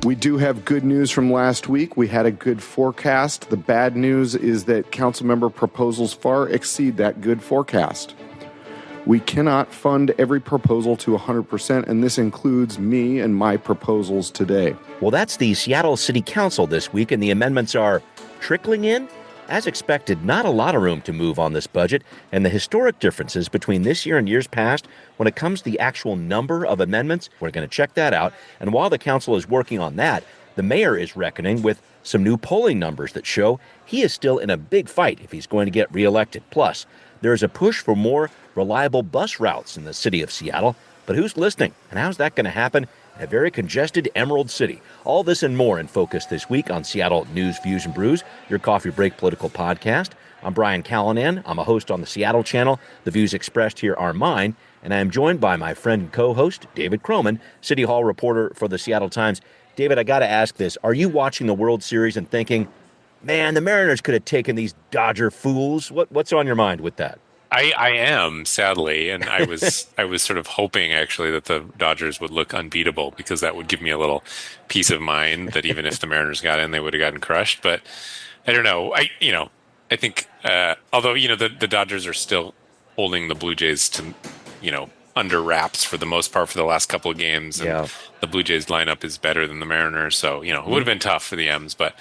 We do have good news from last week. We had a good forecast. The bad news is that council member proposals far exceed that good forecast. We cannot fund every proposal to 100%, and this includes me and my proposals today. Well, that's the Seattle City Council this week, and the amendments are trickling in. As expected, not a lot of room to move on this budget, and the historic differences between this year and years past when it comes to the actual number of amendments, we're going to check that out. And while the council is working on that, the mayor is reckoning with some new polling numbers that show he is still in a big fight if he's going to get reelected. Plus, there is a push for more reliable bus routes in the city of Seattle. But who's listening? And how's that going to happen in a very congested Emerald City? All this and more in focus this week on Seattle News, Views, and Brews, your coffee break political podcast. I'm Brian Callanan. I'm a host on the Seattle channel. The views expressed here are mine, and I am joined by my friend and co-host, David Croman, City Hall reporter for the Seattle Times. David, I got to ask this. Are you watching the World Series and thinking, man, the Mariners could have taken these Dodger fools? What's on your mind with that? I am, sadly, and I was sort of hoping actually that the Dodgers would look unbeatable, because that would give me a little peace of mind that even if the Mariners got in, they would have gotten crushed. But I don't know. I think although the Dodgers are still holding the Blue Jays to under wraps for the most part for the last couple of games, and the Blue Jays lineup is better than the Mariners, so it would have been tough for the M's, but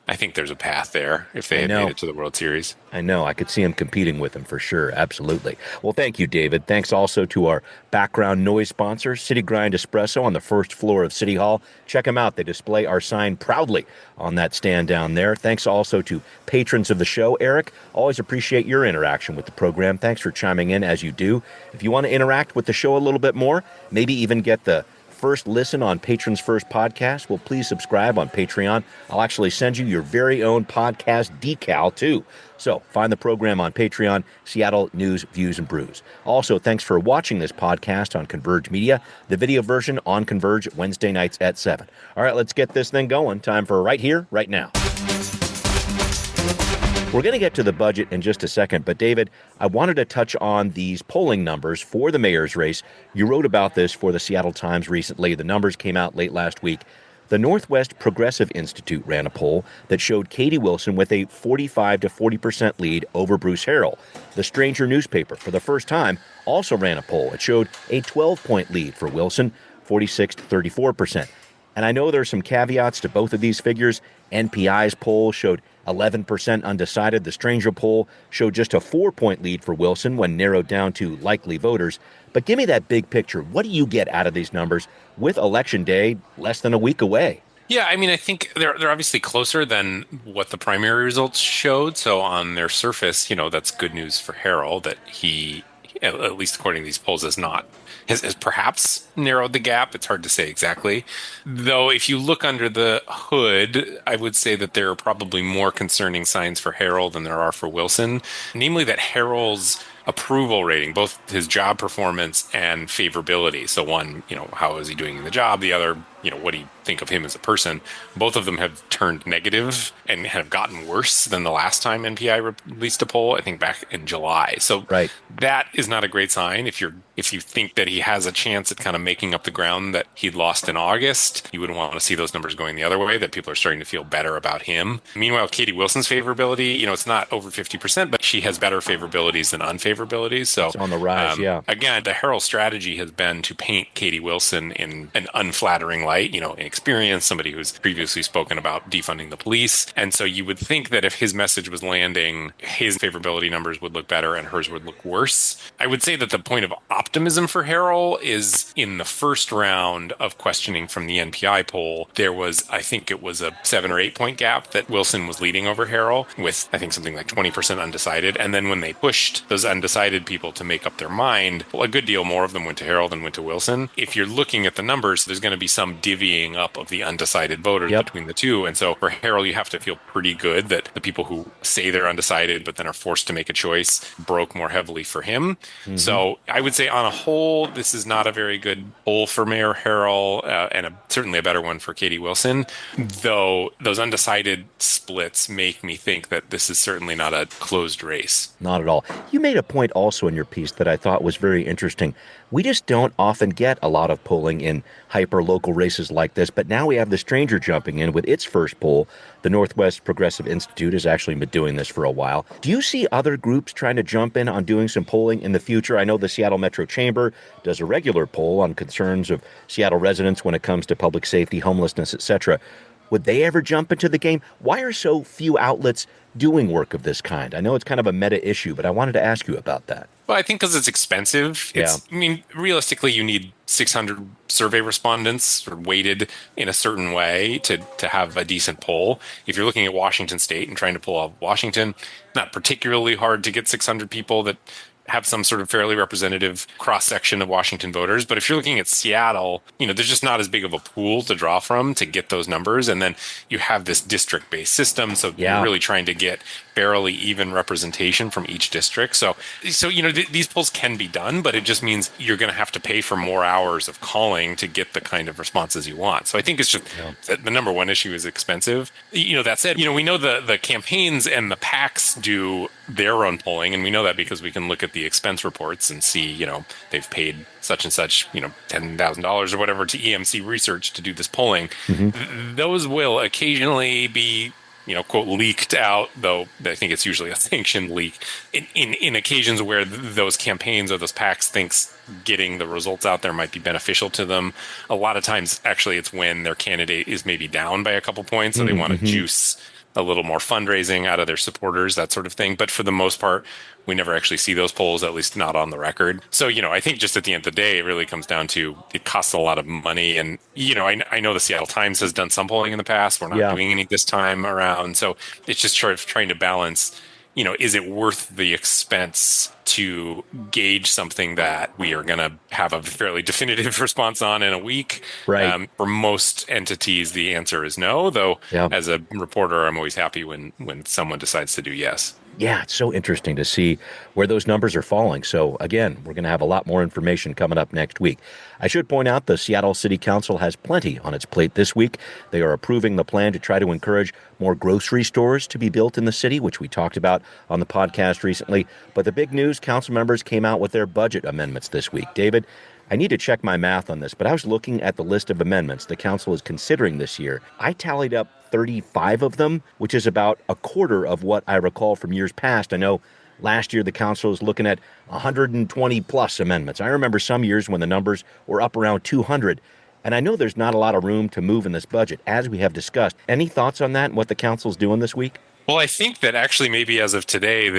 I think there's a path there if they had made it to the World Series. I know. I could see him competing with them for sure. Absolutely. Well, thank you, David. Thanks also to our background noise sponsor, City Grind Espresso on the first floor of City Hall. Check them out. They display our sign proudly on that stand down there. Thanks also to patrons of the show. Eric, always appreciate your interaction with the program. Thanks for chiming in as you do. If you want to interact with the show a little bit more, maybe even get the first listen on Patrons First podcast, well, please subscribe on Patreon. I'll actually send you your very own podcast decal, too. So find the program on Patreon, Seattle News, Views, and Brews. Also, thanks for watching this podcast on Converge Media, the video version on Converge Wednesday nights at 7. All right, let's get this thing going. Time for Right Here, Right Now. We're going to get to the budget in just a second, but David, I wanted to touch on these polling numbers for the mayor's race. You wrote about this for the Seattle Times recently. The numbers came out late last week. The Northwest Progressive Institute ran a poll that showed Katie Wilson with a 45 to 40% lead over Bruce Harrell. The Stranger newspaper, for the first time, also ran a poll. It showed a 12-point lead for Wilson, 46 to 34%. And I know there's some caveats to both of these figures. NPI's poll showed 11% undecided. The Stranger poll showed just a 4-point lead for Wilson when narrowed down to likely voters. But give me that big picture. What do you get out of these numbers with Election Day less than a week away? Yeah, I mean, I think they're obviously closer than what the primary results showed. So on their surface, that's good news for Harrell that he, at least according to these polls, has perhaps narrowed the gap. It's hard to say exactly. Though if you look under the hood, I would say that there are probably more concerning signs for Harrell than there are for Wilson. Namely that Harrell's approval rating, both his job performance and favorability. So one, how is he doing in the job? The other, what do you think of him as a person? Both of them have turned negative and have gotten worse than the last time NPI released a poll, I think back in July. So that is not a great sign. If you think that he has a chance at kind of making up the ground that he'd lost in August, you wouldn't want to see those numbers going the other way, that people are starting to feel better about him. Meanwhile, Katie Wilson's favorability, it's not over 50%, but she has better favorabilities than unfavorabilities. So it's on the rise, Again, the Harrell strategy has been to paint Katie Wilson in an unflattering light, inexperienced, somebody who's previously spoken about defunding the police. And so you would think that if his message was landing, his favorability numbers would look better and hers would look worse. I would say that the point of optimism for Harrell is in the first round of questioning from the NPI poll, there was, I think it was a 7 or 8 point gap that Wilson was leading over Harrell with, I think, something like 20% undecided. And then when they pushed those undecided people to make up their mind, well, a good deal more of them went to Harrell than went to Wilson. If you're looking at the numbers, there's going to be some divvying up of the undecided voters between the two. And so for Harrell, you have to feel pretty good that the people who say they're undecided but then are forced to make a choice broke more heavily for him. Mm-hmm. So I would say on a whole, this is not a very good poll for Mayor Harrell and certainly a better one for Katie Wilson, though those undecided splits make me think that this is certainly not a closed race. Not at all. You made a point also in your piece that I thought was very interesting. We just don't often get a lot of polling in hyper-local races like this, but now we have the stranger jumping in with its first poll. The Northwest Progressive Institute has actually been doing this for a while. Do you see other groups trying to jump in on doing some polling in the future? I know the Seattle Metro Chamber does a regular poll on concerns of Seattle residents when it comes to public safety, homelessness, etc. Would they ever jump into the game? Why are so few outlets doing work of this kind? I know it's kind of a meta issue, but I wanted to ask you about that. Well, I think because it's expensive. I mean, realistically, you need 600 survey respondents sort of weighted in a certain way to have a decent poll. If you're looking at Washington State and trying to pull off Washington, not particularly hard to get 600 people that have some sort of fairly representative cross-section of Washington voters. But if you're looking at Seattle, there's just not as big of a pool to draw from to get those numbers. And then you have this district-based system. So you're really trying to get fairly even representation from each district. So these polls can be done, but it just means you're going to have to pay for more hours of calling to get the kind of responses you want. So I think it's just the number one issue is expensive. That said, we know the campaigns and the PACs do their own polling, and we know that because we can look at the expense reports and see, they've paid such and such, $10,000 or whatever to EMC Research to do this polling. Mm-hmm. Those will occasionally be, quote, leaked out, though I think it's usually a sanctioned leak in occasions where those campaigns or those PACs thinks getting the results out there might be beneficial to them. A lot of times, actually, it's when their candidate is maybe down by a couple points, so they want to juice a little more fundraising out of their supporters, that sort of thing. But for the most part, we never actually see those polls, at least not on the record. So, I think just at the end of the day, it really comes down to it costs a lot of money. And, I know the Seattle Times has done some polling in the past. We're not doing any this time around. So it's just sort of trying to balance, is it worth the expense to gauge something that we are going to have a fairly definitive response on in a week? Right. For most entities, the answer is no, though as a reporter, I'm always happy when someone decides to do yes. Yeah, it's so interesting to see where those numbers are falling. So again, we're going to have a lot more information coming up next week. I should point out the Seattle City Council has plenty on its plate this week. They are approving the plan to try to encourage more grocery stores to be built in the city, which we talked about on the podcast recently. But the big news, council members came out with their budget amendments this week. David, I need to check my math on this, but I was looking at the list of amendments the council is considering this year. I tallied up 35 of them, which is about a quarter of what I recall from years past. I know last year the council was looking at 120 plus amendments. I remember some years when the numbers were up around 200. And I know there's not a lot of room to move in this budget, as we have discussed. Any thoughts on that and what the council's doing this week? Well, I think that actually maybe as of today,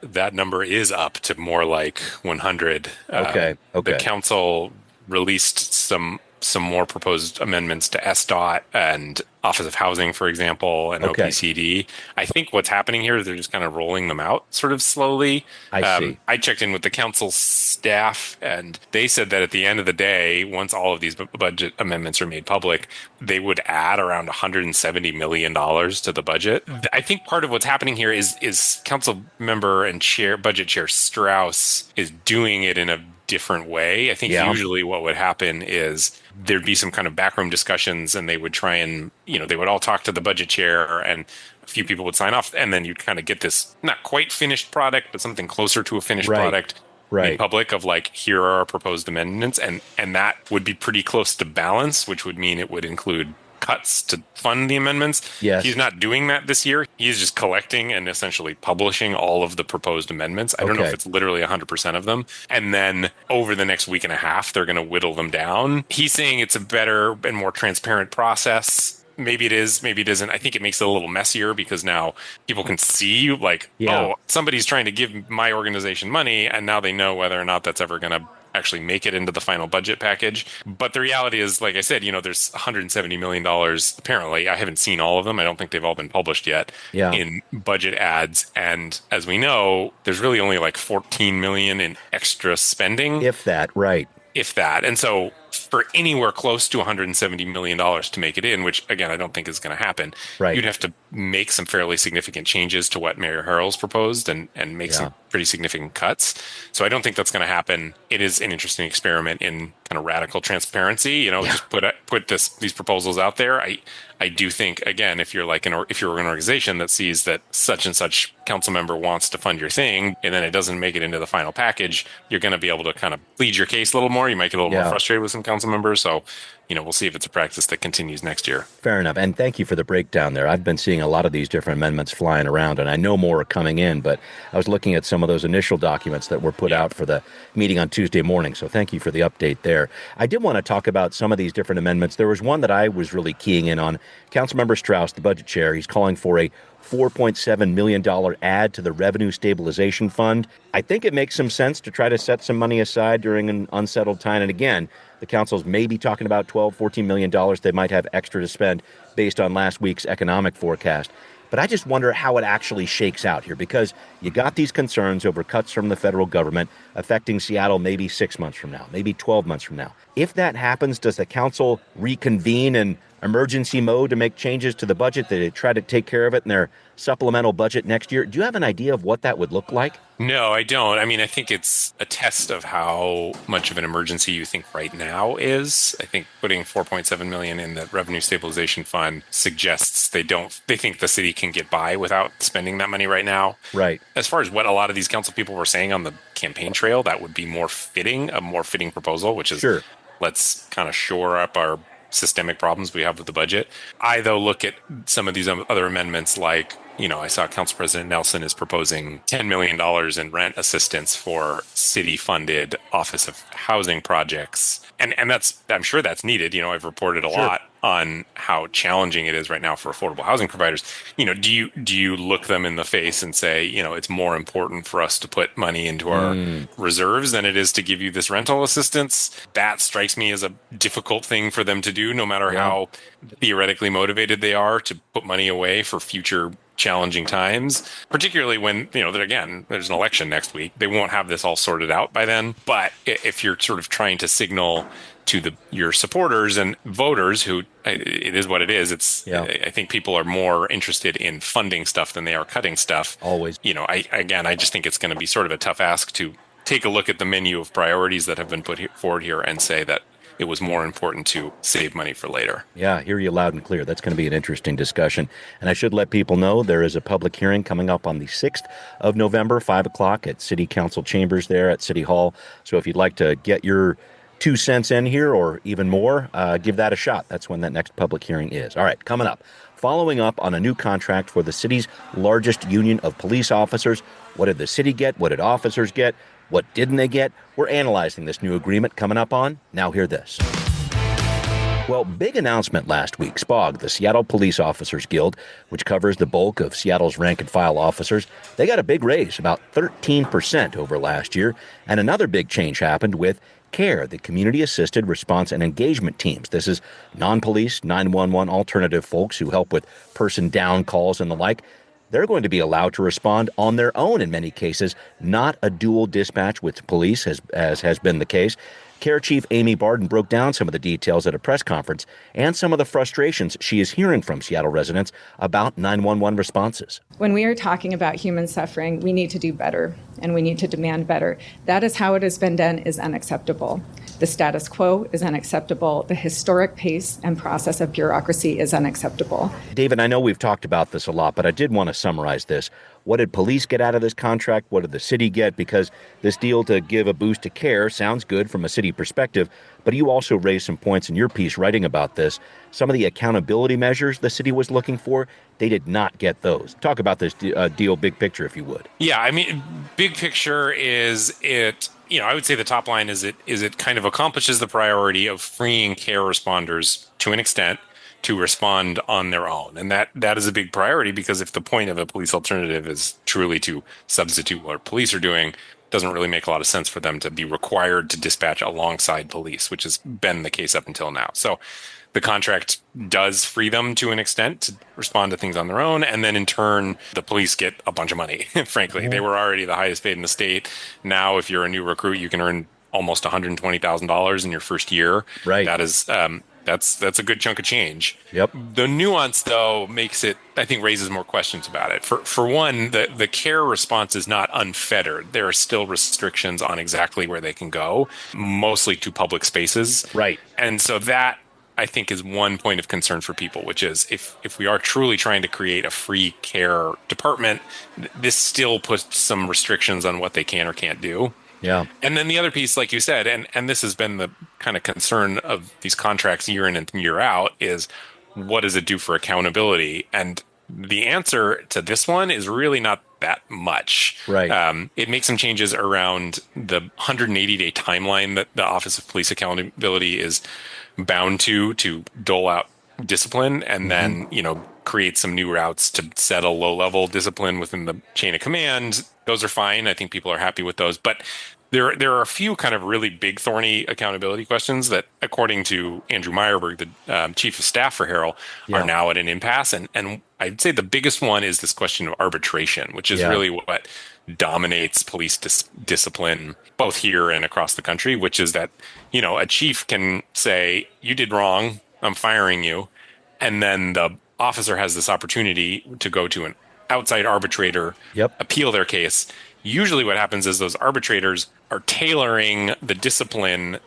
that number is up to more like 100. Okay. The council released some more proposed amendments to SDOT and Office of Housing, for example, and OPCD. I think what's happening here is they're just kind of rolling them out sort of slowly. I see. I checked in with the council staff, and they said that at the end of the day, once all of these budget amendments are made public, they would add around $170 million to the budget. I think part of what's happening here is council member and budget chair Strauss is doing it in a different way. I think usually what would happen is there'd be some kind of backroom discussions, and they would try and, they would all talk to the budget chair, and a few people would sign off, and then you'd kind of get this not quite finished product, but something closer to a finished product in public of like, here are our proposed amendments, and that would be pretty close to balance, which would mean it would include cuts to fund the amendments. Yes. He's not doing that this year. He's just collecting and essentially publishing all of the proposed amendments. I don't know if it's literally 100% of them. And then over the next week and a half, they're going to whittle them down. He's saying it's a better and more transparent process. Maybe it is, maybe it isn't. I think it makes it a little messier because now people can see like, oh, somebody's trying to give my organization money, and now they know whether or not that's ever going to actually make it into the final budget package. But the reality is, like I said, there's $170 million. Apparently, I haven't seen all of them. I don't think they've all been published yet in budget ads. And as we know, there's really only like $14 million in extra spending. If that, right. If that. And so for anywhere close to $170 million to make it in, which again, I don't think is going to happen. Right. You'd have to make some fairly significant changes to what Mayor Harrell's proposed and make some pretty significant cuts. So I don't think that's going to happen. It is an interesting experiment in kind of radical transparency, just put these proposals out there. I do think, again, if you're if you're an organization that sees that such and such council member wants to fund your thing and then it doesn't make it into the final package, you're going to be able to kind of plead your case a little more. You might get a little more frustrated with some council members. So, we'll see if it's a practice that continues next year. Fair enough. And thank you for the breakdown there. I've been seeing a lot of these different amendments flying around, and I know more are coming in, but I was looking at some of those initial documents that were put out for the meeting on Tuesday morning. So thank you for the update there. I did want to talk about some of these different amendments. There was one that I was really keying in on. Councilmember Strauss, the budget chair, he's calling for a $4.7 million add to the Revenue Stabilization Fund. I think it makes some sense to try to set some money aside during an unsettled time. And again, the council's maybe talking about $14 million they might have extra to spend based on last week's economic forecast. But I just wonder how it actually shakes out here, because you got these concerns over cuts from the federal government affecting Seattle maybe 6 months from now, maybe 12 months from now. If that happens, does the council reconvene in emergency mode to make changes to the budget, that they try to take care of it in their supplemental budget next year? Do you have an idea of what that would look like? No, I don't. I mean, I think it's a test of how much of an emergency you think right now is. I think putting $4.7 million in the Revenue Stabilization Fund suggests they think the city can get by without spending that money right now. Right. As far as what a lot of these council people were saying on the campaign trail, that would be a more fitting proposal, which is let's kind of shore up our systemic problems we have with the budget. I, though, look at some of these other amendments like, I saw Council President Nelson is proposing $10 million in rent assistance for city-funded Office of Housing projects. And I'm sure that's needed. I've reported a lot on how challenging it is right now for affordable housing providers. Do you look them in the face and say, it's more important for us to put money into our reserves than it is to give you this rental assistance? That strikes me as a difficult thing for them to do, no matter how theoretically motivated they are to put money away for future challenging times, particularly when, there's an election next week. They won't have this all sorted out by then. But if you're sort of trying to signal to your supporters and voters, who it is what it is, I think people are more interested in funding stuff than they are cutting stuff. Always. I just think it's going to be sort of a tough ask to take a look at the menu of priorities that have been put forward here and say that it was more important to save money for later. Yeah, hear you loud and clear. That's going to be an interesting discussion. And I should let people know there is a public hearing coming up on the 6th of November, 5 o'clock at City Council Chambers there at City Hall. So if you'd like to get your 2 cents in here or even more, give that a shot. That's when that next public hearing is. All right, coming up. Following up on a new contract for the city's largest union of police officers. What did the city get? What did officers get? What didn't they get? We're analyzing this new agreement coming up on Now Hear This. Well, big announcement last week. SPOG, the Seattle Police Officers Guild, which covers the bulk of Seattle's rank-and-file officers, they got a big raise, about 13% over last year. And another big change happened with CARE, the Community Assisted Response and Engagement Teams. This is non-police, 911 alternative folks who help with person down calls and the like. They're going to be allowed to respond on their own in many cases, not a dual dispatch with police, as has been the case. CARE Chief Amy Barden broke down some of the details at a press conference and some of the frustrations she is hearing from Seattle residents about 911 responses. When we are talking about human suffering, we need to do better and we need to demand better. That is how it has been done is unacceptable. The status quo is unacceptable. The historic pace and process of bureaucracy is unacceptable. David, I know we've talked about this a lot, but I did want to summarize this. What did police get out of this contract? What did the city get? Because this deal to give a boost to CARE sounds good from a city perspective, but you also raised some points in your piece writing about this. Some of the accountability measures the city was looking for, they did not get those. Talk about this deal big picture, if you would. Yeah, I mean, big picture is it, I would say the top line is it kind of accomplishes the priority of freeing CARE responders to an extent to respond on their own. And that is a big priority, because if the point of a police alternative is truly to substitute what police are doing, it doesn't really make a lot of sense for them to be required to dispatch alongside police, which has been the case up until now. So the contract does free them to an extent to respond to things on their own. And then in turn, the police get a bunch of money. Frankly, they were already the highest paid in the state. Now, if you're a new recruit, you can earn almost $120,000 in your first year. Right. That is that's a good chunk of change. Yep. The nuance, though, makes it, I think, raises more questions about it. For one, the care response is not unfettered. There are still restrictions on exactly where they can go, mostly to public spaces. Right. And so that, I think, is one point of concern for people, which is if we are truly trying to create a free care department, this still puts some restrictions on what they can or can't do. Yeah. And then the other piece, like you said, and this has been the kind of concern of these contracts year in and year out, is what does it do for accountability? And the answer to this one is really not that much. Right. It makes some changes around the 180-day timeline that the Office of Police Accountability is bound to dole out discipline, and then, create some new routes to settle low-level discipline within the chain of command. Those are fine. I think people are happy with those. But there are a few kind of really big, thorny accountability questions that, according to Andrew Meyerberg, the chief of staff for Harrell, are now at an impasse. And I'd say the biggest one is this question of arbitration, which is really what dominates police discipline, both here and across the country, which is that, a chief can say, you did wrong, I'm firing you. And then the officer has this opportunity to go to an outside arbitrator, appeal their case. Usually what happens is those arbitrators are tailoring the discipline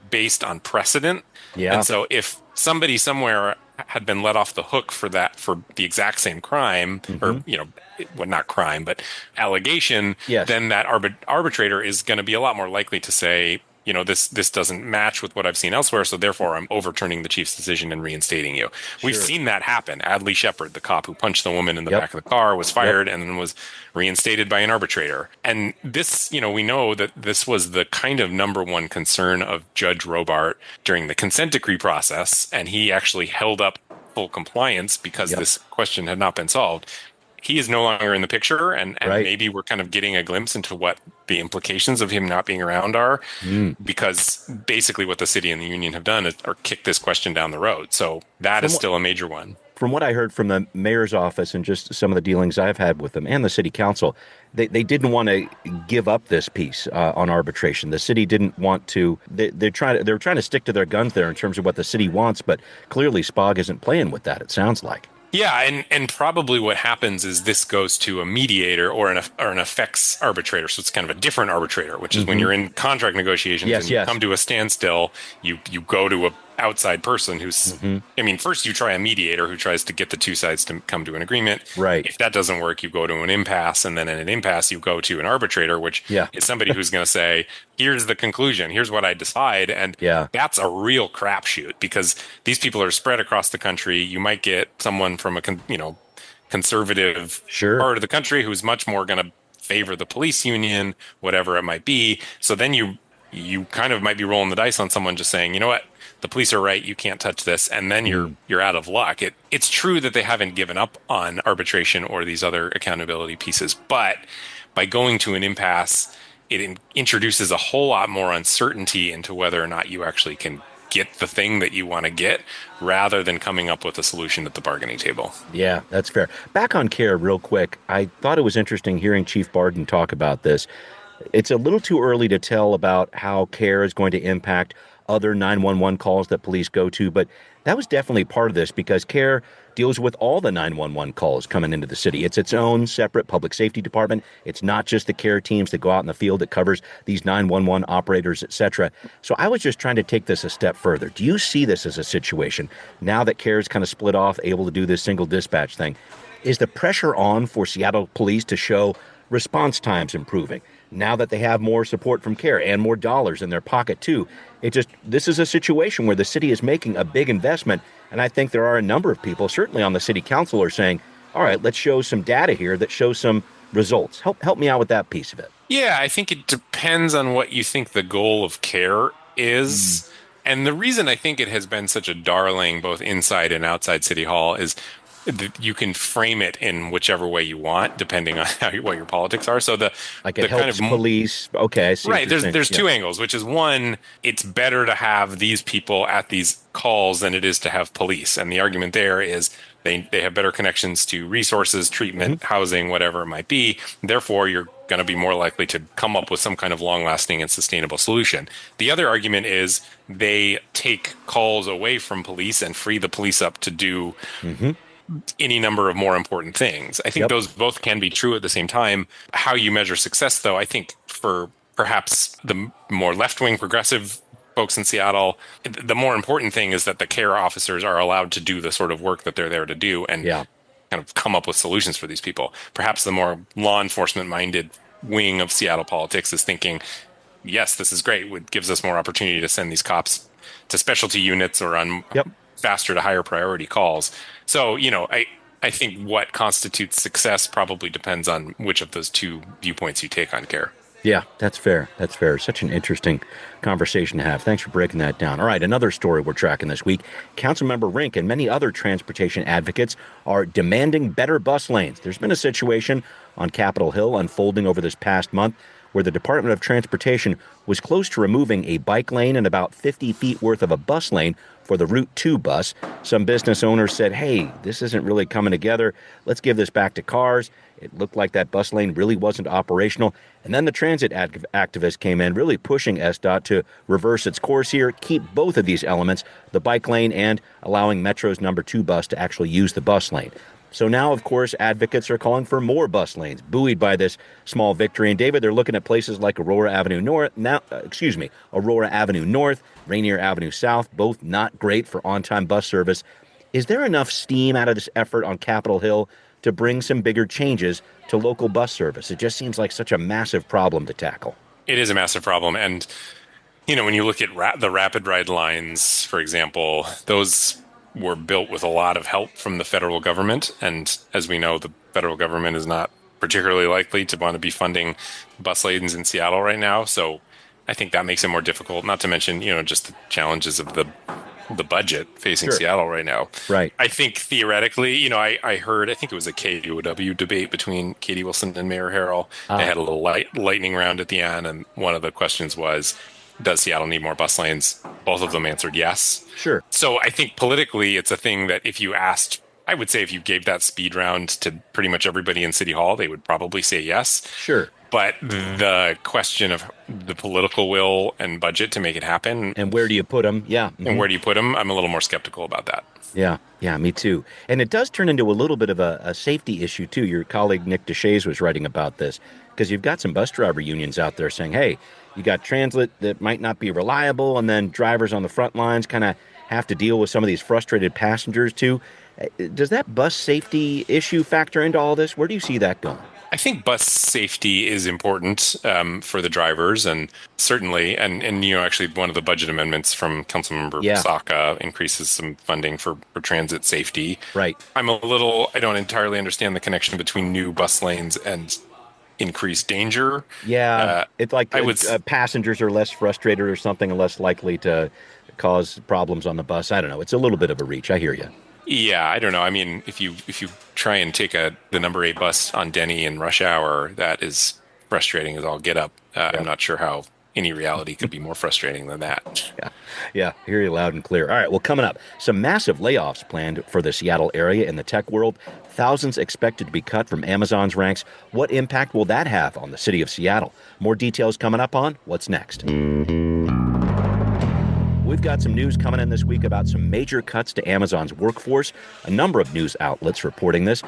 based on precedent. Yeah. And so if somebody somewhere had been let off the hook for the exact same crime, or, well, not crime, but allegation, then that arbitrator is going to be a lot more likely to say, this doesn't match with what I've seen elsewhere, so therefore I'm overturning the chief's decision and reinstating you. We've seen that happen. Adley Shepard, the cop who punched the woman in the back of the car, was fired and then was reinstated by an arbitrator. And this, we know that this was the kind of number one concern of Judge Robart during the consent decree process, and he actually held up full compliance because this question had not been solved. He is no longer in the picture, and maybe we're kind of getting a glimpse into what the implications of him not being around are, because basically what the city and the union have done is kick this question down the road. So that is still a major one. From what I heard from the mayor's office and just some of the dealings I've had with them and the city council, they didn't want to give up this piece on arbitration. The city didn't want to. They're trying to stick to their guns there in terms of what the city wants, but clearly SPOG isn't playing with that, it sounds like. Yeah, and probably what happens is this goes to a mediator or an effects arbitrator. So it's kind of a different arbitrator, which is when you're in contract negotiations and you come to a standstill, you go to a outside person who's, first you try a mediator who tries to get the two sides to come to an agreement. Right. If that doesn't work, you go to an impasse, and then in an impasse, you go to an arbitrator, which is somebody who's going to say, here's the conclusion, here's what I decide. And that's a real crapshoot, because these people are spread across the country. You might get someone from a, conservative part of the country who's much more going to favor the police union, whatever it might be. So then you kind of might be rolling the dice on someone just saying, you know what, the police are right, you can't touch this, and then you're out of luck. It's true that they haven't given up on arbitration or these other accountability pieces, but by going to an impasse, it introduces a whole lot more uncertainty into whether or not you actually can get the thing that you want to get, rather than coming up with a solution at the bargaining table. Yeah, that's fair. Back on care real quick, I thought it was interesting hearing Chief Barden talk about this. It's a little too early to tell about how care is going to impact other 911 calls that police go to, but that was definitely part of this, because care deals with all the 911 calls coming into the city. It's its own separate public safety department. It's not just the care teams that go out in the field that covers these 911 operators, etc. So I was just trying to take this a step further. Do you see this as a situation, now that care is kind of split off, able to do this single dispatch thing? Is the pressure on for Seattle police to show response times improving now that they have more support from care and more dollars in their pocket too? This is a situation where the city is making a big investment, and I think there are a number of people, certainly on the city council, are saying, all right, let's show some data here that shows some results. Help me out with that piece of it. Yeah, I think it depends on what you think the goal of care is. And the reason I think it has been such a darling both inside and outside City Hall is you can frame it in whichever way you want, depending on what your politics are. So Like it the helps police. Okay, I see. right, what you're saying. there's Yeah. two angles, which is one, it's better to have these people at these calls than it is to have police. And the argument there is they have better connections to resources, treatment, housing, whatever it might be. Therefore, you're going to be more likely to come up with some kind of long-lasting and sustainable solution. The other argument is they take calls away from police and free the police up to do any number of more important things. I think those both can be true at the same time. How you measure success, though, I think for perhaps the more left-wing progressive folks in Seattle, the more important thing is that the care officers are allowed to do the sort of work that they're there to do and kind of come up with solutions for these people. Perhaps the more law enforcement-minded wing of Seattle politics is thinking, yes, this is great. It gives us more opportunity to send these cops to specialty units or on faster to higher priority calls. So, I think what constitutes success probably depends on which of those two viewpoints you take on care. Yeah, that's fair. That's fair. Such an interesting conversation to have. Thanks for breaking that down. All right, another story we're tracking this week. Councilmember Rink and many other transportation advocates are demanding better bus lanes. There's been a situation on Capitol Hill unfolding over this past month where the Department of Transportation was close to removing a bike lane and about 50 feet worth of a bus lane for the Route 2 bus. Some business owners said, hey, this isn't really coming together. Let's give this back to cars. It looked like that bus lane really wasn't operational. And then the transit activist came in, really pushing SDOT to reverse its course here, keep both of these elements, the bike lane and allowing Metro's number 2 bus to actually use the bus lane. So now, of course, advocates are calling for more bus lanes, buoyed by this small victory. And David, they're looking at places like Aurora Avenue North, Rainier Avenue South, both not great for on-time bus service. Is there enough steam out of this effort on Capitol Hill to bring some bigger changes to local bus service? It just seems like such a massive problem to tackle. It is a massive problem. And, when you look at the rapid ride lines, for example, those were built with a lot of help from the federal government. And as we know, the federal government is not particularly likely to want to be funding bus lanes in Seattle right now. So I think that makes it more difficult, not to mention, just the challenges of the budget facing Seattle right now. Right. I think theoretically, I heard, I think it was a KUOW debate between Katie Wilson and Mayor Harrell. They had a little lightning round at the end. And one of the questions was, does Seattle need more bus lanes? Both of them answered yes. Sure. So I think politically, it's a thing that if you asked, I would say if you gave that speed round to pretty much everybody in City Hall, they would probably say yes. Sure. But the question of the political will and budget to make it happen. And where do you put them? Yeah. And where do you put them? I'm a little more skeptical about that. Yeah, me too. And it does turn into a little bit of a safety issue, too. Your colleague Nick DeShays was writing about this, because you've got some bus driver unions out there saying, hey, you got transit that might not be reliable, and then drivers on the front lines kind of have to deal with some of these frustrated passengers, too. Does that bus safety issue factor into all this? Where do you see that going? I think bus safety is important for the drivers, and certainly, and actually one of the budget amendments from Councilmember Saka increases some funding for transit safety. Right. I don't entirely understand the connection between new bus lanes and increased danger. Yeah, it's like passengers are less frustrated or something, and less likely to cause problems on the bus. I don't know. It's a little bit of a reach. I hear you. Yeah, I don't know. I mean, if you try and take the number 8 bus on Denny in rush hour, that is frustrating as all get up. I'm not sure how any reality could be more frustrating than that. Yeah, I hear you loud and clear. All right, well, coming up, some massive layoffs planned for the Seattle area in the tech world. Thousands expected to be cut from Amazon's ranks. What impact will that have on the city of Seattle? More details coming up on What's Next. We've got some news coming in this week about some major cuts to Amazon's workforce. A number of news outlets reporting this.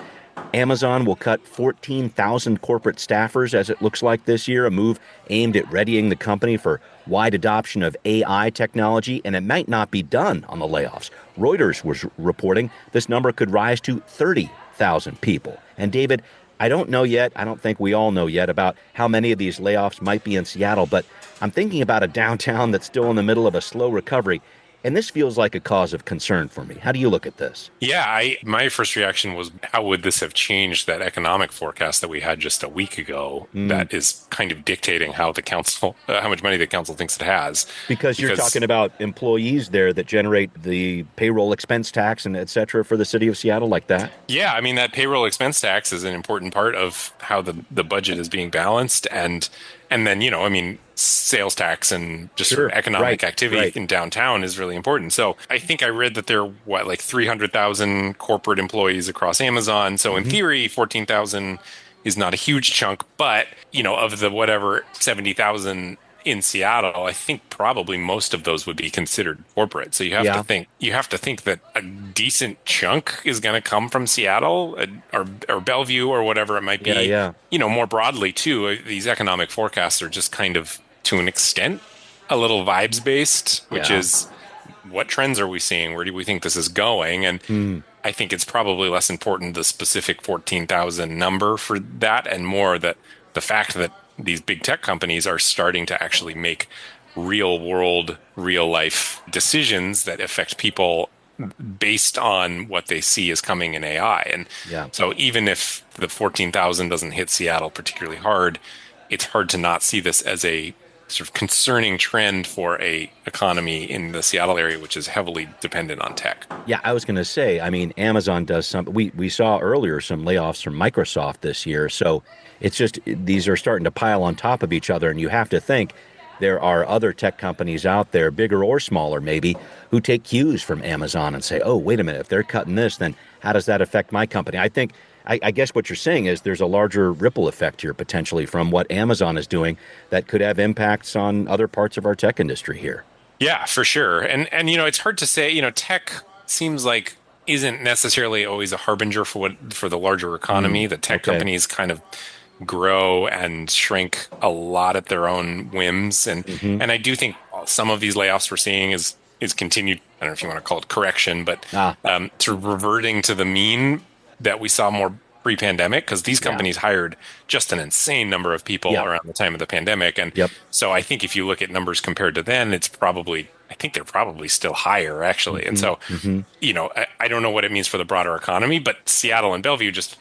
Amazon will cut 14,000 corporate staffers, as it looks like this year, a move aimed at readying the company for wide adoption of AI technology, and it might not be done on the layoffs. Reuters was reporting this number could rise to 30,000 people. And David, I don't know yet, I don't think we all know yet about how many of these layoffs might be in Seattle, but I'm thinking about a downtown that's still in the middle of a slow recovery. And this feels like a cause of concern for me. How do you look at this? Yeah, my first reaction was, how would this have changed that economic forecast that we had just a week ago that is kind of dictating how the council, how much money the council thinks it has? Because you're talking about employees there that generate the payroll expense tax and et cetera for the city of Seattle like that? Yeah, I mean, that payroll expense tax is an important part of how the budget is being balanced. And then, I mean, sales tax and just sort of economic activity in downtown is really important. So I think I read that there are, like 300,000 corporate employees across Amazon. So in theory, 14,000 is not a huge chunk. But, of the whatever 70,000 in Seattle, I think probably most of those would be considered corporate. So you have to think that a decent chunk is going to come from Seattle or Bellevue or whatever it might be. More broadly too, these economic forecasts are just kind of, to an extent, a little vibes based, which is, what trends are we seeing? Where do we think this is going? And I think it's probably less important the specific 14,000 number for that, and more that the fact that these big tech companies are starting to actually make real world, real life decisions that affect people based on what they see is coming in AI. And so even if the 14,000 doesn't hit Seattle particularly hard, it's hard to not see this as a sort of concerning trend for a economy in the Seattle area, which is heavily dependent on tech. Yeah, I was going to say, I mean, Amazon does some, we saw earlier some layoffs from Microsoft this year. So it's just, these are starting to pile on top of each other. And you have to think there are other tech companies out there, bigger or smaller maybe, who take cues from Amazon and say, oh, wait a minute, if they're cutting this, then how does that affect my company? I guess what you're saying is there's a larger ripple effect here potentially from what Amazon is doing that could have impacts on other parts of our tech industry here. Yeah, for sure. And it's hard to say, tech seems like isn't necessarily always a harbinger for the larger economy. The tech companies kind of grow and shrink a lot at their own whims. And I do think some of these layoffs we're seeing is continued, I don't know if you want to call it correction, but sort of reverting to the mean that we saw more pre-pandemic, because these companies hired just an insane number of people around the time of the pandemic. And so I think if you look at numbers compared to then, I think they're probably still higher actually. And so, I don't know what it means for the broader economy, but Seattle and Bellevue just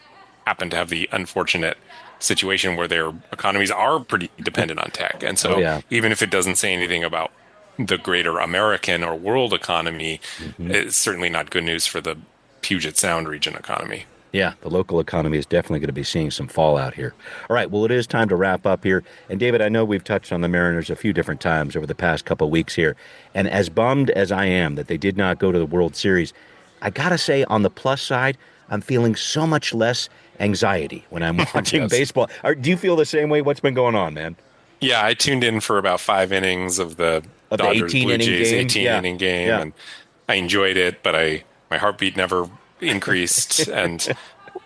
happen to have the unfortunate situation where their economies are pretty dependent on tech. And so even if it doesn't say anything about the greater American or world economy, it's certainly not good news for the Puget Sound region economy. Yeah, the local economy is definitely going to be seeing some fallout here. All right, well, it is time to wrap up here. And David, I know we've touched on the Mariners a few different times over the past couple of weeks here. And as bummed as I am that they did not go to the World Series, I got to say on the plus side, I'm feeling so much less anxiety when I'm watching baseball. Do you feel the same way? What's been going on, man? Yeah, I tuned in for about 5 innings of the Dodgers Blue Jays 18-inning game, and I enjoyed it, but my heartbeat never increased, and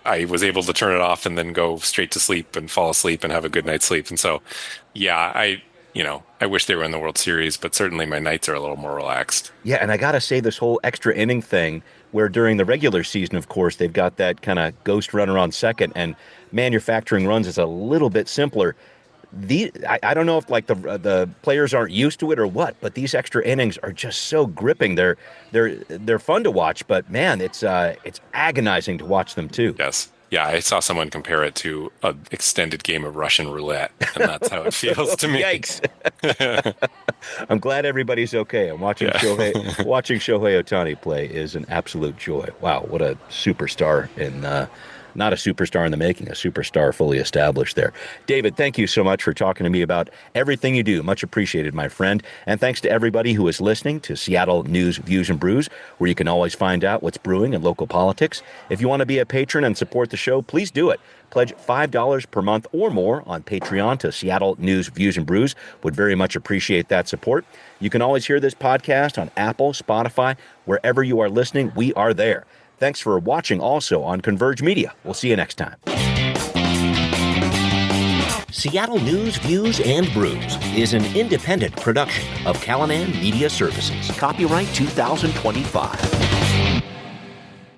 I was able to turn it off and then go straight to sleep and fall asleep and have a good night's sleep. And so, I wish they were in the World Series, but certainly my nights are a little more relaxed. Yeah, and I got to say this whole extra inning thing, where during the regular season, of course, they've got that kind of ghost runner on second, and manufacturing runs is a little bit simpler. I don't know if like the players aren't used to it or what, but these extra innings are just so gripping. They're fun to watch, but man, it's agonizing to watch them too. Yes. Yeah, I saw someone compare it to an extended game of Russian roulette, and that's how it feels to me. Yikes. I'm glad everybody's okay. I'm watching Shohei Ohtani play is an absolute joy. Wow, what a superstar not a superstar in the making, a superstar fully established there. David, thank you so much for talking to me about everything you do. Much appreciated, my friend. And thanks to everybody who is listening to Seattle News, Views, and Brews, where you can always find out what's brewing in local politics. If you want to be a patron and support the show, please do it. Pledge $5 per month or more on Patreon to Seattle News, Views, and Brews. Would very much appreciate that support. You can always hear this podcast on Apple, Spotify, wherever you are listening. We are there. Thanks for watching also on Converge Media. We'll see you next time. Seattle News, Views, and Brews is an independent production of Callanan Media Services. Copyright 2025.